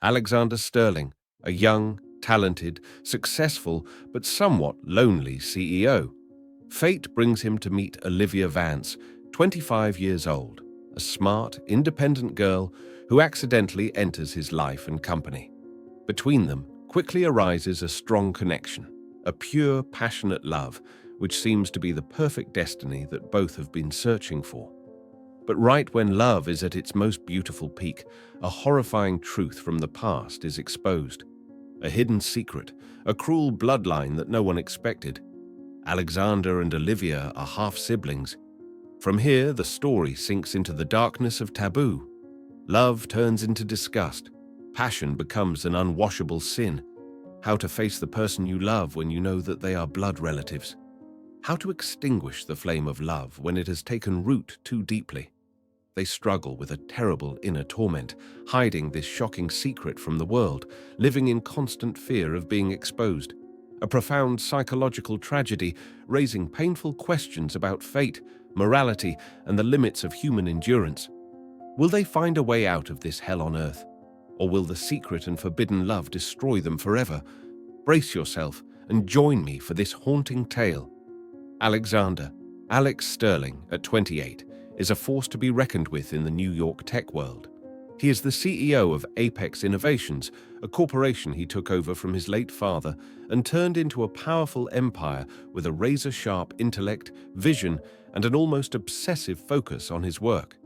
Alexander Sterling, a young, talented, successful, but somewhat lonely CEO. Fate brings him to meet Olivia Vance, 25 years old, a smart, independent girl who accidentally enters his life and company. Between them quickly arises a strong connection, a pure, passionate love, which seems to be the perfect destiny that both have been searching for. But right when love is at its most beautiful peak, a horrifying truth from the past is exposed. A hidden secret, a cruel bloodline that no one expected. Alexander and Olivia are half-siblings. From here, the story sinks into the darkness of taboo. Love turns into disgust. Passion becomes an unwashable sin. How to face the person you love when you know that they are blood relatives. How to extinguish the flame of love when it has taken root too deeply. They struggle with a terrible inner torment, hiding this shocking secret from the world, living in constant fear of being exposed. A profound psychological tragedy, raising painful questions about fate, morality, and the limits of human endurance. Will they find a way out of this hell on earth? Or will the secret and forbidden love destroy them forever? Brace yourself and join me for this haunting tale. Alexander, Alex Sterling, at 28, is a force to be reckoned with in the New York tech world. He is the CEO of Apex Innovations, a corporation he took over from his late father and turned into a powerful empire with a razor-sharp intellect, vision, and an almost obsessive focus on his work.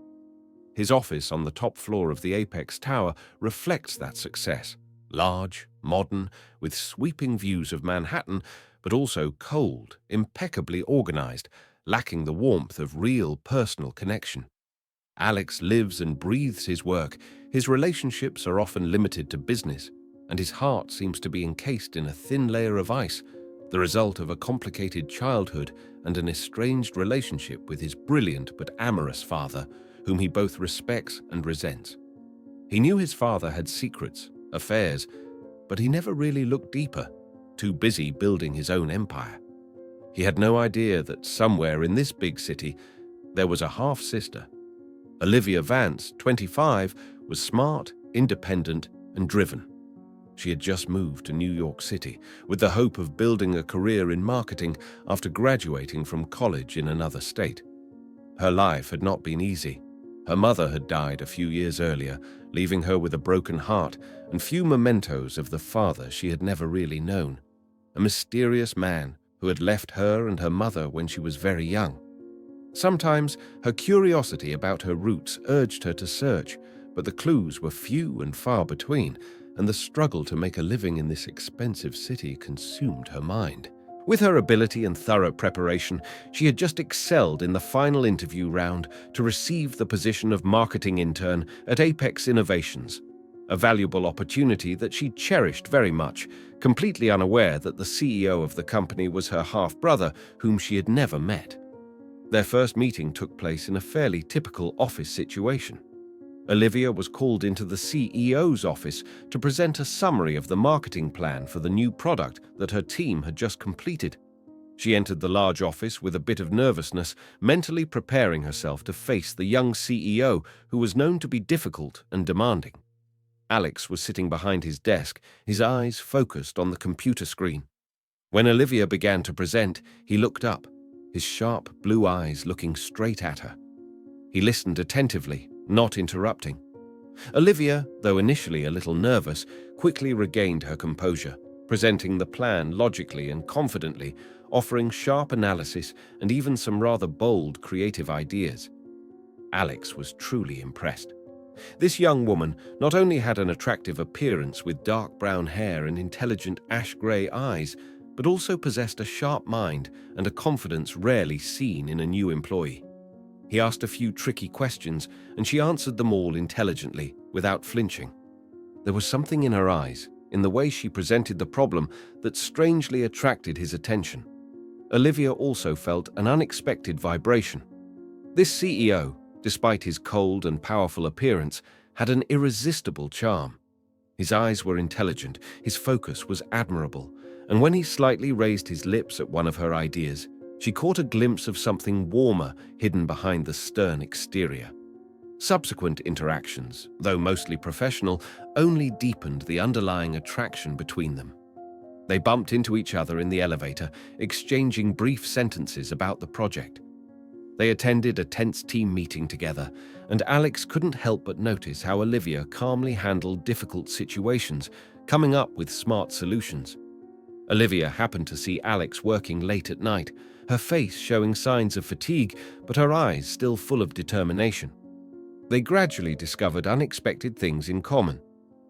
His office on the top floor of the Apex Tower reflects that success. Large, modern, with sweeping views of Manhattan, but also cold, impeccably organized, lacking the warmth of real personal connection. Alex lives and breathes his work. His relationships are often limited to business, and his heart seems to be encased in a thin layer of ice, the result of a complicated childhood and an estranged relationship with his brilliant but amorous father, whom he both respects and resents. He knew his father had secrets, affairs, but he never really looked deeper, too busy building his own empire. He had no idea that somewhere in this big city there was a half-sister. Olivia Vance, 25, was smart, independent, and driven. She had just moved to New York City with the hope of building a career in marketing after graduating from college in another state. Her life had not been easy. Her mother had died a few years earlier, leaving her with a broken heart and few mementos of the father she had never really known. A mysterious man who had left her and her mother when she was very young. Sometimes her curiosity about her roots urged her to search, but the clues were few and far between, and the struggle to make a living in this expensive city consumed her mind. With her ability and thorough preparation, she had just excelled in the final interview round to receive the position of marketing intern at Apex Innovations, a valuable opportunity that she cherished very much, completely unaware that the CEO of the company was her half-brother, whom she had never met. Their first meeting took place in a fairly typical office situation. Olivia was called into the CEO's office to present a summary of the marketing plan for the new product that her team had just completed. She entered the large office with a bit of nervousness, mentally preparing herself to face the young CEO who was known to be difficult and demanding. Alex was sitting behind his desk, his eyes focused on the computer screen. When Olivia began to present, he looked up, his sharp blue eyes looking straight at her. He listened attentively, not interrupting. Olivia, though initially a little nervous, quickly regained her composure, presenting the plan logically and confidently, offering sharp analysis and even some rather bold, creative ideas. Alex was truly impressed. This young woman not only had an attractive appearance with dark brown hair and intelligent ash-gray eyes, but also possessed a sharp mind and a confidence rarely seen in a new employee. He asked a few tricky questions, and she answered them all intelligently, without flinching. There was something in her eyes, in the way she presented the problem, that strangely attracted his attention. Olivia also felt an unexpected vibration. This CEO, despite his cold and powerful appearance, had an irresistible charm. His eyes were intelligent, his focus was admirable, and when he slightly raised his lips at one of her ideas, she caught a glimpse of something warmer hidden behind the stern exterior. Subsequent interactions, though mostly professional, only deepened the underlying attraction between them. They bumped into each other in the elevator, exchanging brief sentences about the project. They attended a tense team meeting together, and Alex couldn't help but notice how Olivia calmly handled difficult situations, coming up with smart solutions. Olivia happened to see Alex working late at night, her face showing signs of fatigue, but her eyes still full of determination. They gradually discovered unexpected things in common.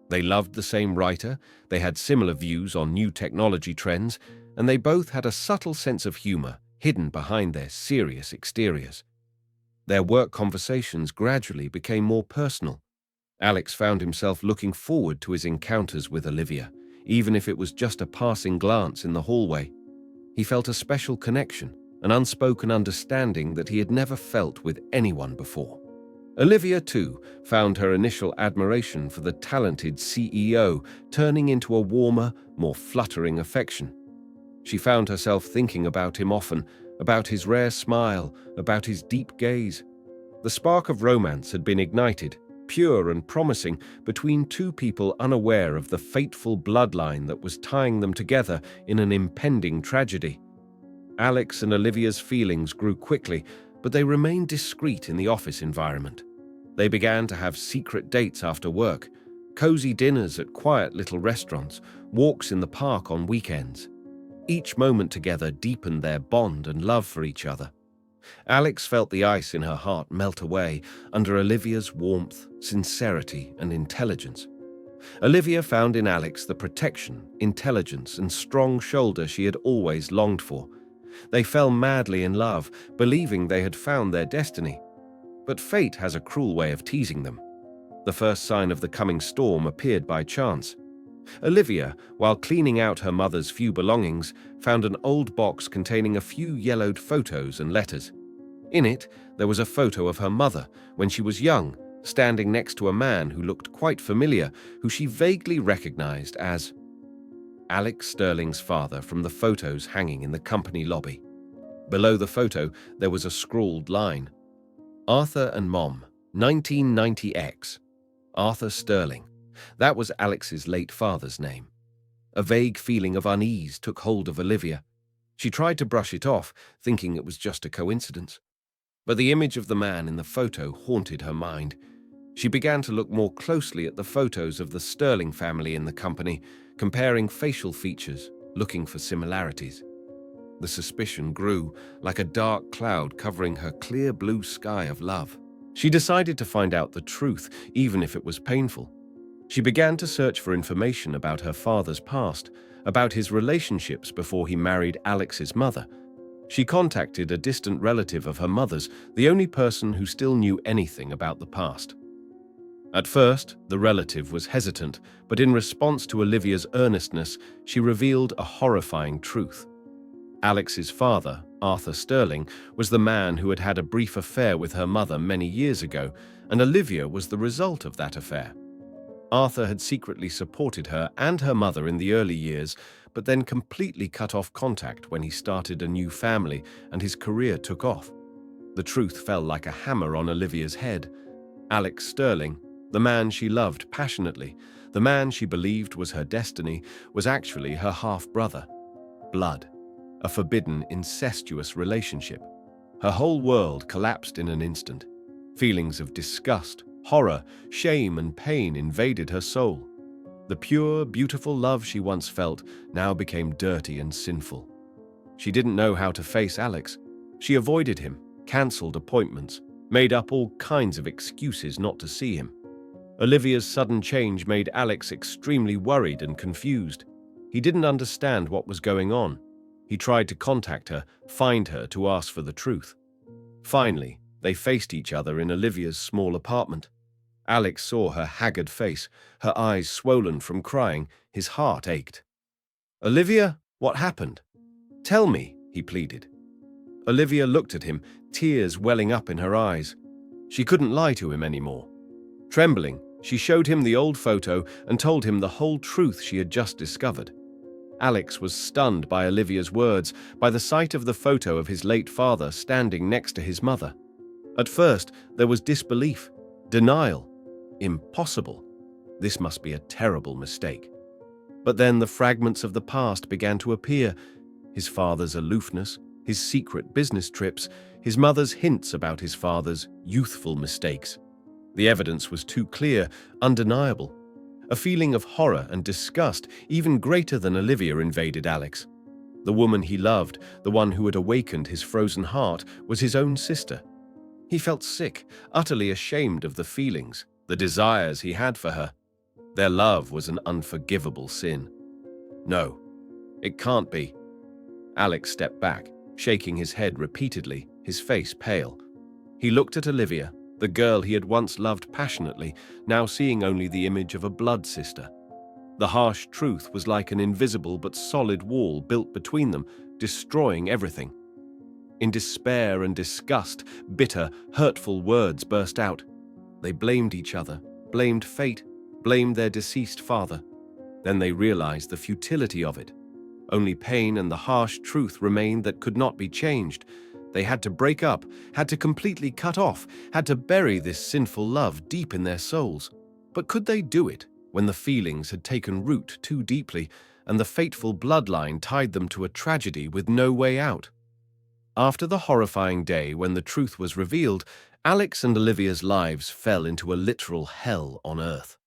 They loved the same writer, they had similar views on new technology trends, and they both had a subtle sense of humor hidden behind their serious exteriors. Their work conversations gradually became more personal. Alex found himself looking forward to his encounters with Olivia, even if it was just a passing glance in the hallway. He felt a special connection, an unspoken understanding that he had never felt with anyone before. Olivia, too, found her initial admiration for the talented CEO turning into a warmer, more fluttering affection. She found herself thinking about him often, about his rare smile, about his deep gaze. The spark of romance had been ignited, pure and promising, between two people unaware of the fateful bloodline that was tying them together in an impending tragedy. Alex and Olivia's feelings grew quickly, but they remained discreet in the office environment. They began to have secret dates after work, cozy dinners at quiet little restaurants, walks in the park on weekends. Each moment together deepened their bond and love for each other. Alex felt the ice in her heart melt away under Olivia's warmth, sincerity, and intelligence. Olivia found in Alex the protection, intelligence, and strong shoulder she had always longed for. They fell madly in love, believing they had found their destiny. But fate has a cruel way of teasing them. The first sign of the coming storm appeared by chance. Olivia, while cleaning out her mother's few belongings, found an old box containing a few yellowed photos and letters. In it, there was a photo of her mother when she was young, standing next to a man who looked quite familiar, who she vaguely recognized as Alex Sterling's father from the photos hanging in the company lobby. Below the photo, there was a scrawled line. Arthur and Mom, 1990X. Arthur Sterling. That was Alex's late father's name. A vague feeling of unease took hold of Olivia. She tried to brush it off, thinking it was just a coincidence. But the image of the man in the photo haunted her mind. She began to look more closely at the photos of the Sterling family in the company, comparing facial features, looking for similarities. The suspicion grew, like a dark cloud covering her clear blue sky of love. She decided to find out the truth, even if it was painful. She began to search for information about her father's past, about his relationships before he married Alex's mother. She contacted a distant relative of her mother's, the only person who still knew anything about the past. At first, the relative was hesitant, but in response to Olivia's earnestness, she revealed a horrifying truth. Alex's father, Arthur Sterling, was the man who had had a brief affair with her mother many years ago, and Olivia was the result of that affair. Arthur had secretly supported her and her mother in the early years, but then completely cut off contact when he started a new family and his career took off. The truth fell like a hammer on Olivia's head. Alex Sterling, the man she loved passionately, the man she believed was her destiny, was actually her half-brother. Blood. A forbidden, incestuous relationship. Her whole world collapsed in an instant. Feelings of disgust, horror, shame, and pain invaded her soul. The pure, beautiful love she once felt now became dirty and sinful. She didn't know how to face Alex. She avoided him, cancelled appointments, made up all kinds of excuses not to see him. Olivia's sudden change made Alex extremely worried and confused. He didn't understand what was going on. He tried to contact her, find her to ask for the truth. Finally, they faced each other in Olivia's small apartment. Alex saw her haggard face, her eyes swollen from crying. His heart ached. "Olivia, what happened? Tell me," he pleaded. Olivia looked at him, tears welling up in her eyes. She couldn't lie to him anymore. Trembling, she showed him the old photo and told him the whole truth she had just discovered. Alex was stunned by Olivia's words, by the sight of the photo of his late father standing next to his mother. At first, there was disbelief. Denial. Impossible. This must be a terrible mistake. But then the fragments of the past began to appear. His father's aloofness, his secret business trips, his mother's hints about his father's youthful mistakes. The evidence was too clear, undeniable. A feeling of horror and disgust, even greater than Olivia, invaded Alex. The woman he loved, the one who had awakened his frozen heart, was his own sister. He felt sick, utterly ashamed of the feelings, the desires he had for her. Their love was an unforgivable sin. No, it can't be. Alex stepped back, shaking his head repeatedly, his face pale. He looked at Olivia, the girl he had once loved passionately, now seeing only the image of a blood sister. The harsh truth was like an invisible but solid wall built between them, destroying everything. In despair and disgust, bitter, hurtful words burst out. They blamed each other, blamed fate, blamed their deceased father. Then they realized the futility of it. Only pain and the harsh truth remained that could not be changed. They had to break up, had to completely cut off, had to bury this sinful love deep in their souls. But could they do it when the feelings had taken root too deeply and the fateful bloodline tied them to a tragedy with no way out? After the horrifying day when the truth was revealed, Alex and Olivia's lives fell into a literal hell on earth.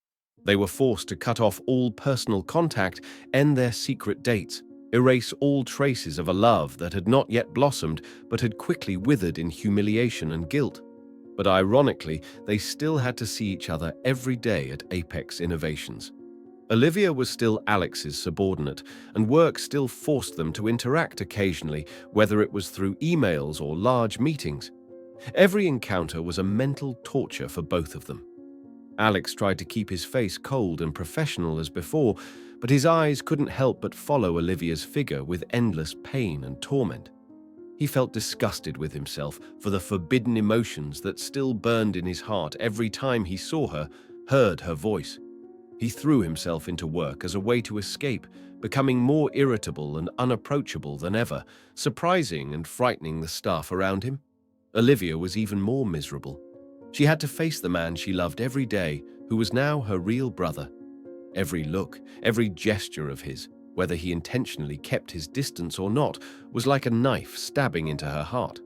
They were forced to cut off all personal contact, end their secret dates, erase all traces of a love that had not yet blossomed but had quickly withered in humiliation and guilt. But ironically, they still had to see each other every day at Apex Innovations. Olivia was still Alex's subordinate, and work still forced them to interact occasionally, whether it was through emails or large meetings. Every encounter was a mental torture for both of them. Alex tried to keep his face cold and professional as before, but his eyes couldn't help but follow Olivia's figure with endless pain and torment. He felt disgusted with himself for the forbidden emotions that still burned in his heart every time he saw her, heard her voice. He threw himself into work as a way to escape, becoming more irritable and unapproachable than ever, surprising and frightening the staff around him. Olivia was even more miserable. She had to face the man she loved every day, who was now her real brother. Every look, every gesture of his, whether he intentionally kept his distance or not, was like a knife stabbing into her heart.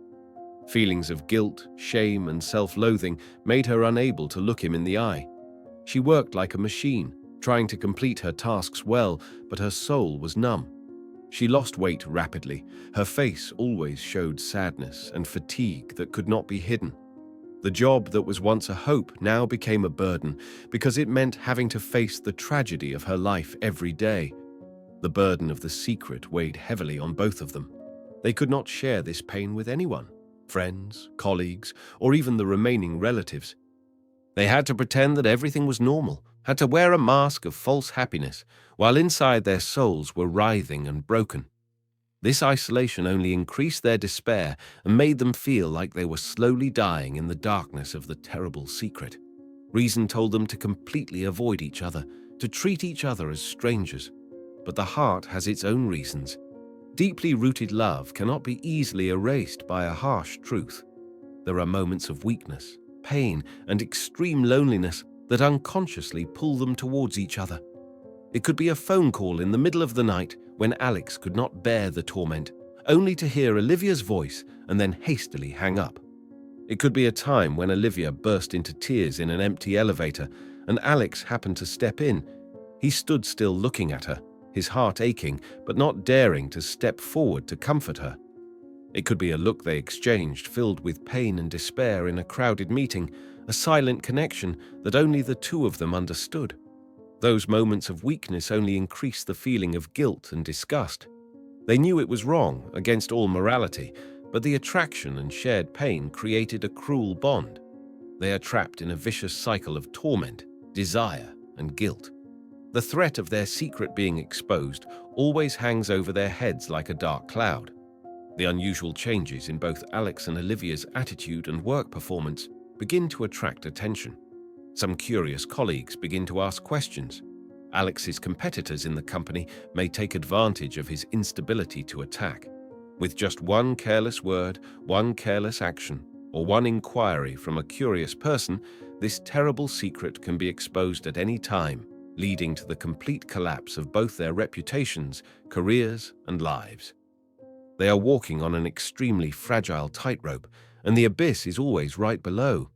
Feelings of guilt, shame, and self-loathing made her unable to look him in the eye. She worked like a machine, trying to complete her tasks well, but her soul was numb. She lost weight rapidly. Her face always showed sadness and fatigue that could not be hidden. The job that was once a hope now became a burden because it meant having to face the tragedy of her life every day. The burden of the secret weighed heavily on both of them. They could not share this pain with anyone, friends, colleagues, or even the remaining relatives. They had to pretend that everything was normal, had to wear a mask of false happiness, while inside their souls were writhing and broken. This isolation only increased their despair and made them feel like they were slowly dying in the darkness of the terrible secret. Reason told them to completely avoid each other, to treat each other as strangers. But the heart has its own reasons. Deeply rooted love cannot be easily erased by a harsh truth. There are moments of weakness, pain, and extreme loneliness that unconsciously pull them towards each other. It could be a phone call in the middle of the night when Alex could not bear the torment, only to hear Olivia's voice and then hastily hang up. It could be a time when Olivia burst into tears in an empty elevator and Alex happened to step in. He stood still looking at her, his heart aching, but not daring to step forward to comfort her. It could be a look they exchanged filled with pain and despair in a crowded meeting, a silent connection that only the two of them understood. Those moments of weakness only increased the feeling of guilt and disgust. They knew it was wrong, against all morality, but the attraction and shared pain created a cruel bond. They are trapped in a vicious cycle of torment, desire, and guilt. The threat of their secret being exposed always hangs over their heads like a dark cloud. The unusual changes in both Alex and Olivia's attitude and work performance begin to attract attention. Some curious colleagues begin to ask questions. Alex's competitors in the company may take advantage of his instability to attack. With just one careless word, one careless action, or one inquiry from a curious person, This terrible secret can be exposed at any time, leading to the complete collapse of both their reputations, careers, and lives. They are walking on an extremely fragile tightrope, and the abyss is always right below.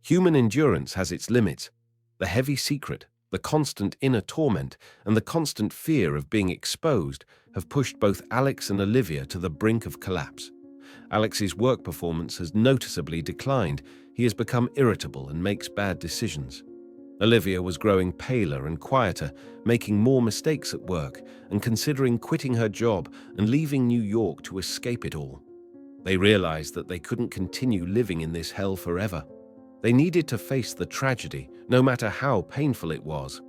Human endurance has its limits. The heavy secret, the constant inner torment, and the constant fear of being exposed have pushed both Alex and Olivia to the brink of collapse. Alex's work performance has noticeably declined. He has become irritable and makes bad decisions. Olivia was growing paler and quieter, making more mistakes at work, and considering quitting her job and leaving New York to escape it all. They realized that they couldn't continue living in this hell forever. They needed to face the tragedy, no matter how painful it was.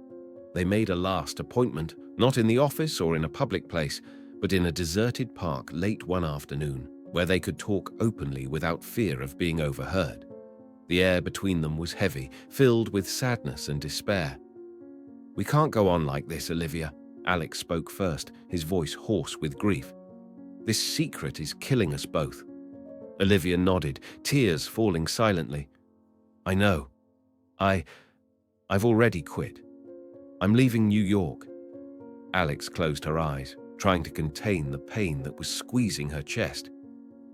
They made a last appointment, not in the office or in a public place, but in a deserted park late one afternoon, where they could talk openly without fear of being overheard. The air between them was heavy, filled with sadness and despair. "We can't go on like this, Olivia," Alex spoke first, his voice hoarse with grief. "This secret is killing us both." Olivia nodded, tears falling silently. "I know. I've already quit. I'm leaving New York." Alex closed her eyes, trying to contain the pain that was squeezing her chest.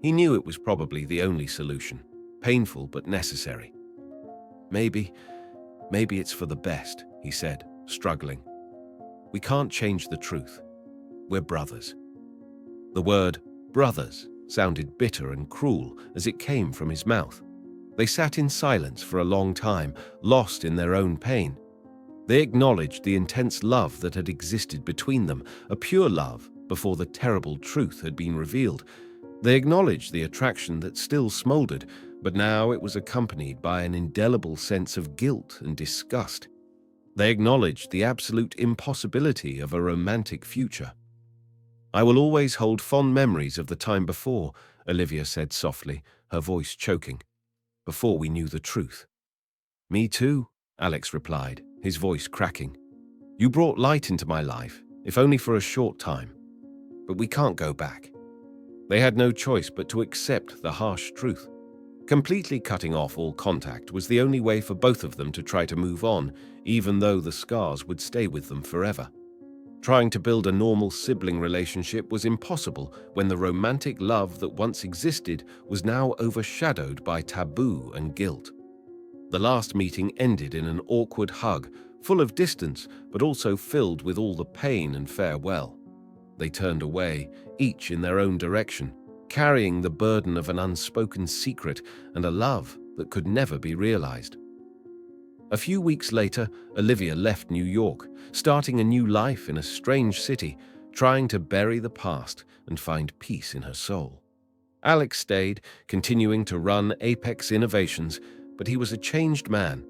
He knew it was probably the only solution, painful but necessary. Maybe it's for the best," he said, struggling. "We can't change the truth. We're brothers." The word brothers sounded bitter and cruel as it came from his mouth. They sat in silence for a long time, lost in their own pain. They acknowledged the intense love that had existed between them, a pure love before the terrible truth had been revealed. They acknowledged the attraction that still smoldered, but now it was accompanied by an indelible sense of guilt and disgust. They acknowledged the absolute impossibility of a romantic future. "I will always hold fond memories of the time before," Olivia said softly, her voice choking, "before we knew the truth." "Me too," Alex replied, his voice cracking. "You brought light into my life, if only for a short time. But we can't go back." They had no choice but to accept the harsh truth. Completely cutting off all contact was the only way for both of them to try to move on, even though the scars would stay with them forever. Trying to build a normal sibling relationship was impossible when the romantic love that once existed was now overshadowed by taboo and guilt. The last meeting ended in an awkward hug, full of distance but also filled with all the pain and farewell. They turned away, each in their own direction, carrying the burden of an unspoken secret and a love that could never be realized. A few weeks later, Olivia left New York, starting a new life in a strange city, trying to bury the past and find peace in her soul. Alex stayed, continuing to run Apex Innovations, but he was a changed man.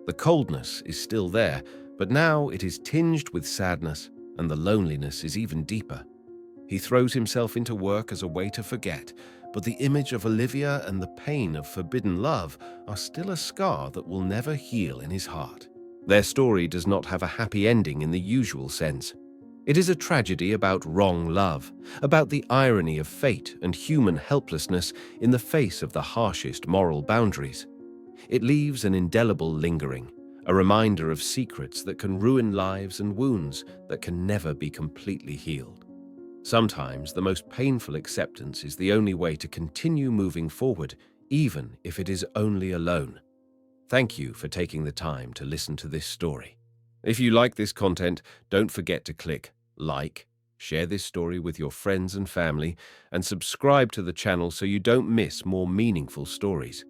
The coldness is still there, but now it is tinged with sadness, and the loneliness is even deeper. He throws himself into work as a way to forget, but the image of Olivia and the pain of forbidden love are still a scar that will never heal in his heart. Their story does not have a happy ending in the usual sense. It is a tragedy about wrong love, about the irony of fate and human helplessness in the face of the harshest moral boundaries. It leaves an indelible lingering, a reminder of secrets that can ruin lives and wounds that can never be completely healed. Sometimes the most painful acceptance is the only way to continue moving forward, even if it is only alone. Thank you for taking the time to listen to this story. If you like this content, don't forget to click like, share this story with your friends and family, and subscribe to the channel so you don't miss more meaningful stories.